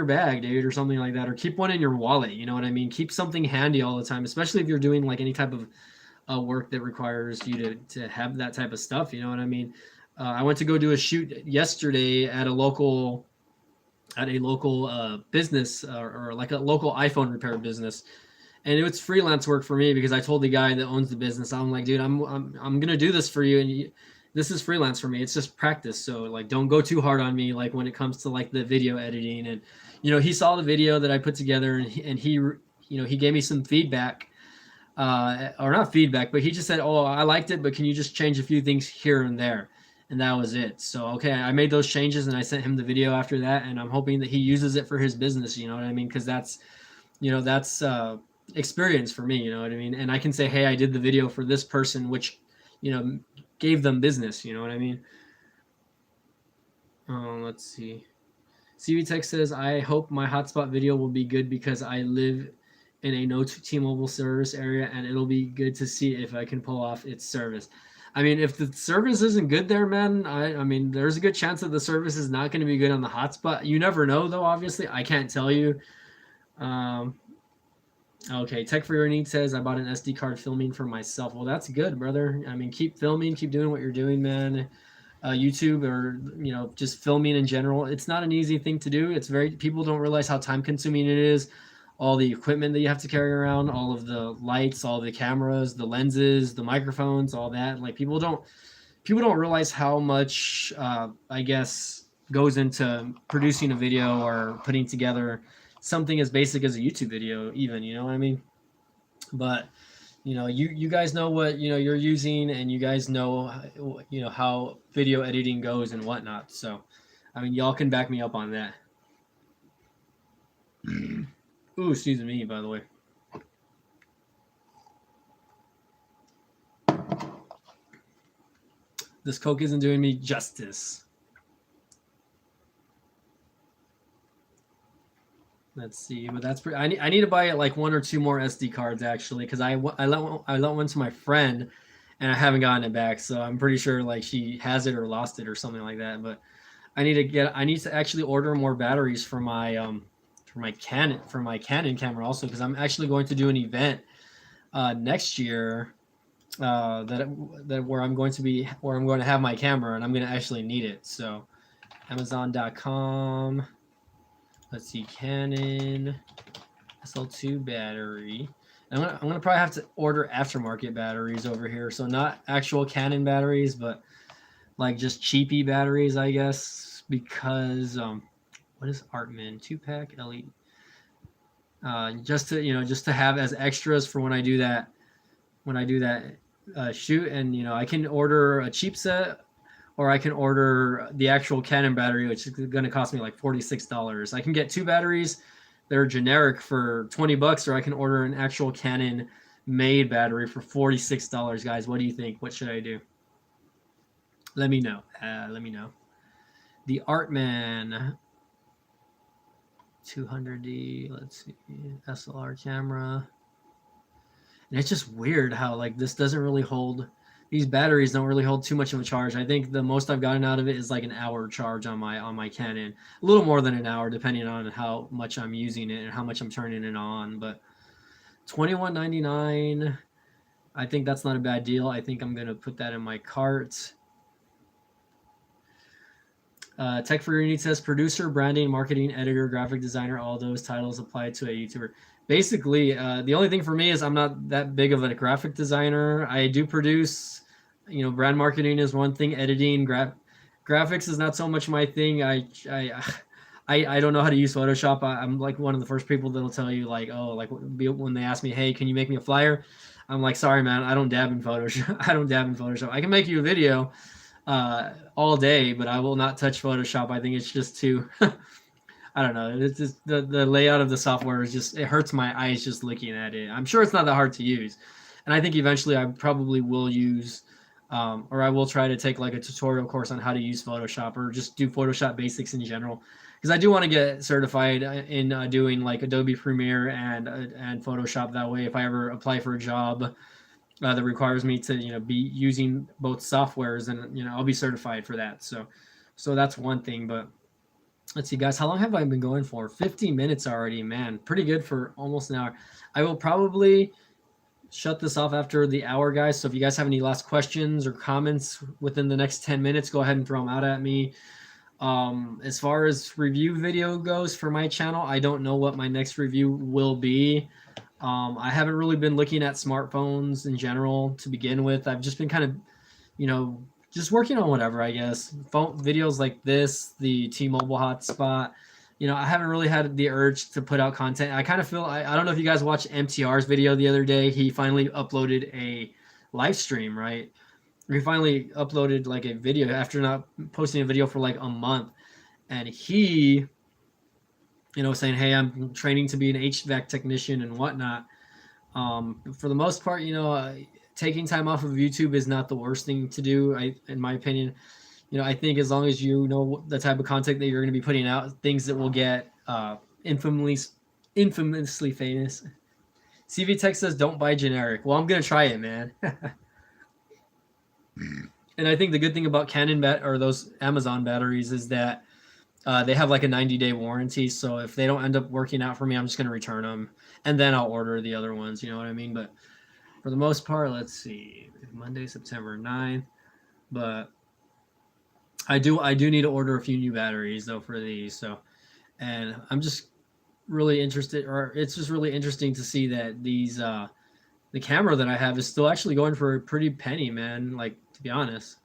bag, dude, or something like that, or keep one in your wallet. You know what I mean? Keep something handy all the time, especially if you're doing like any type of work that requires you to have that type of stuff. You know what I mean? I went to go do a shoot yesterday at a local business, or like a local iPhone repair business, and it was freelance work for me because I told the guy that owns the business, I'm like, dude, I'm gonna do this for you, and this is freelance for me. It's just practice, so like, don't go too hard on me, like when it comes to like the video editing. And he saw the video that I put together, and he gave me some feedback, or not feedback, but he just said, "Oh, I liked it, but can you just change a few things here and there?" And that was it. So okay, I made those changes and I sent him the video after that, and I'm hoping that he uses it for his business. You know what I mean? Because that's experience for me. You know what I mean? And I can say, hey, I did the video for this person, which gave them business. You know what I mean? Let's see. CV Tech says, I hope my hotspot video will be good because I live in a no T-Mobile service area, and it'll be good to see if I can pull off its service. I mean, if the service isn't good there, man, I mean, there's a good chance that the service is not going to be good on the hotspot. You never know, though, obviously. I can't tell you. Okay, Tech for Your Needs says, I bought an SD card filming for myself. Well, that's good, brother. I mean, keep filming, keep doing what you're doing, man. YouTube, or just filming in general, it's not an easy thing to do. People don't realize how time consuming it is, all the equipment that you have to carry around, all of the lights, all the cameras, the lenses, the microphones, all that. Like, people don't realize how much I guess goes into producing a video or putting together something as basic as a YouTube video, even. You know what I mean? But you guys know what you're using, and you guys know how video editing goes and whatnot. So I mean, y'all can back me up on that. Ooh, excuse me, by the way. This Coke isn't doing me justice. Let's see, but that's pretty. I need to buy like 1 or 2 more SD cards actually, because I lent one to my friend, and I haven't gotten it back. So I'm pretty sure like she has it or lost it or something like that. But I need to actually order more batteries for my Canon camera also, because I'm actually going to do an event next year where I'm going to have my camera, and I'm going to actually need it. So Amazon.com. Let's see, Canon SL2 battery. I'm gonna probably have to order aftermarket batteries over here. So not actual Canon batteries, but like just cheapy batteries, I guess. Because what is Artman 2-pack LED? Just to have as extras for when I do that shoot. And I can order a cheap set, or I can order the actual Canon battery, which is going to cost me like $46. I can get 2 batteries that are generic for $20, or I can order an actual Canon made battery for $46. Guys, what do you think? What should I do? Let me know. The Artman 200D, let's see, SLR camera. And it's just weird how like this doesn't really hold. These batteries don't really hold too much of a charge. I think the most I've gotten out of it is like an hour charge on my Canon. A little more than an hour, depending on how much I'm using it and how much I'm turning it on. But $21.99. I think that's not a bad deal. I think I'm gonna put that in my cart. Tech for Your Needs says producer, branding, marketing, editor, graphic designer, all those titles apply to a YouTuber. Basically, the only thing for me is I'm not that big of a graphic designer. I do produce, you know, brand marketing is one thing, editing, graphics is not so much my thing. I don't know how to use Photoshop. I'm like one of the first people that'll tell you like, oh, like when they ask me, hey, can you make me a flyer? I'm like, sorry, man, I don't dab in Photoshop. I don't dab in Photoshop. I can make you a video all day, but I will not touch Photoshop. I think it's just too. I don't know. It's just the layout of the software is just it hurts my eyes just looking at it. I'm sure it's not that hard to use, and I think eventually I probably will use, or I will try to take like a tutorial course on how to use Photoshop or just do Photoshop basics in general, because I do want to get certified in doing like Adobe Premiere and Photoshop. That way, if I ever apply for a job that requires me to be using both softwares, and I'll be certified for that. So that's one thing. But let's see, guys, how long have I been going for? 15 minutes already, man. Pretty good for almost an hour. I will probably shut this off after the hour, guys. So if you guys have any last questions or comments within the next 10 minutes, go ahead and throw them out at me. As far as review video goes for my channel, I don't know what my next review will be. I haven't really been looking at smartphones in general to begin with. I've just been kind of, just working on whatever, I guess. Phone videos like this, the T-Mobile hotspot. I haven't really had the urge to put out content. I kind of feel, I don't know if you guys watched MTR's video the other day. He finally uploaded a live stream, right? He finally uploaded like a video after not posting a video for like a month. And he, saying, hey, I'm training to be an HVAC technician and whatnot. For the most part, taking time off of YouTube is not the worst thing to do, in my opinion. I think as long as you know the type of content that you're going to be putting out, things that will get infamously famous. CV Tech says, don't buy generic. Well, I'm going to try it, man. And I think the good thing about Canon or those Amazon batteries is that they have like a 90-day warranty. So if they don't end up working out for me, I'm just going to return them. And then I'll order the other ones. You know what I mean? But for the most part, let's see. Monday, September 9th. But I do need to order a few new batteries though for these. So, and I'm just really interested, or it's just really interesting to see that these the camera that I have is still actually going for a pretty penny, man. Like, to be honest.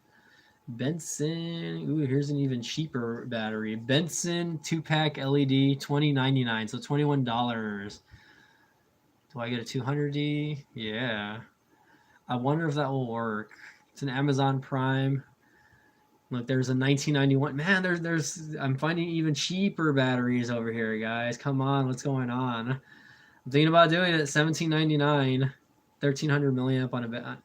Benson, ooh, here's an even cheaper battery. Benson 2-pack LED, $20.99, so $21. Do I get a 200D? Yeah. I wonder if that will work. It's an Amazon Prime. Look, there's a 1991. Man, there's I'm finding even cheaper batteries over here, guys. Come on, what's going on? I'm thinking about doing it at $17.99, 1300 milliamp on a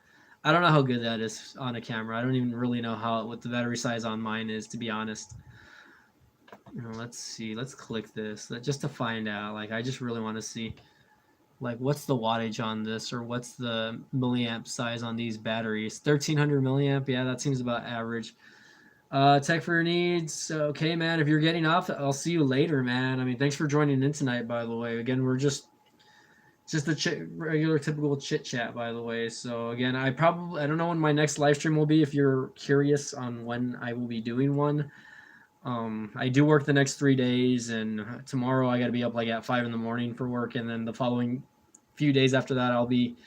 I don't know how good that is on a camera. I don't even really know what the battery size on mine is, to be honest. Let's see. Let's click this just to find out. Like, I just really want to see, like, what's the wattage on this, or what's the milliamp size on these batteries. 1300 milliamp. Yeah, that seems about average. Tech for Your Needs. Okay, man. If you're getting off, I'll see you later, man. I mean, thanks for joining in tonight, by the way. Again, we're just a regular typical chit chat, by the way. So again, I don't know when my next live stream will be. If you're curious on when I will be doing one, I do work the next 3 days, and tomorrow I got to be up like at 5 in the morning for work, and then the following few days after that I'll be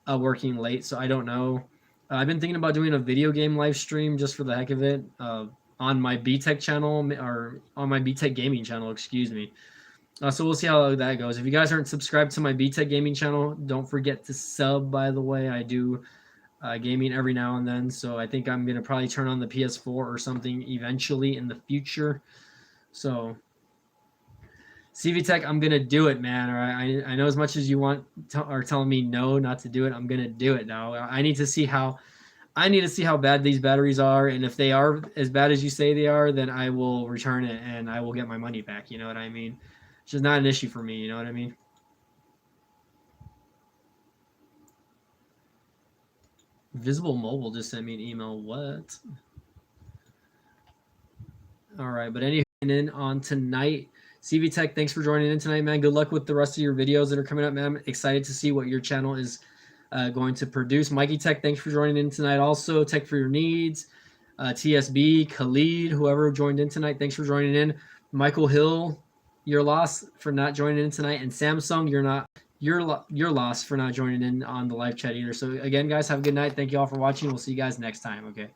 working late. So I don't know. I've been thinking about doing a video game live stream just for the heck of it on my BTech channel, or on my BTech gaming channel, excuse me. So we'll see how that goes. If you guys aren't subscribed to my BTech gaming channel, don't forget to sub, by the way. I do gaming every now and then, so I think I'm going to probably turn on the PS4 or something eventually in the future. So CV Tech, I'm going to do it, man. All right? I know as much as you are telling me no, not to do it, I'm going to do it now. I need to see how bad these batteries are, and if they are as bad as you say they are, then I will return it and I will get my money back. You know what I mean? It's just not an issue for me, you know what I mean? Visible Mobile just sent me an email. What? All right, but anyway, in on tonight, CV Tech, thanks for joining in tonight, man. Good luck with the rest of your videos that are coming up, man. I'm excited to see what your channel is going to produce. Mikey Tech, thanks for joining in tonight. Also, Tech for Your Needs, TSB, Khalid, whoever joined in tonight, thanks for joining in. Michael Hill, your loss for not joining in tonight, and Samsung, your loss for not joining in on the live chat either. So again, guys, have a good night. Thank you all for watching. We'll see you guys next time. Okay.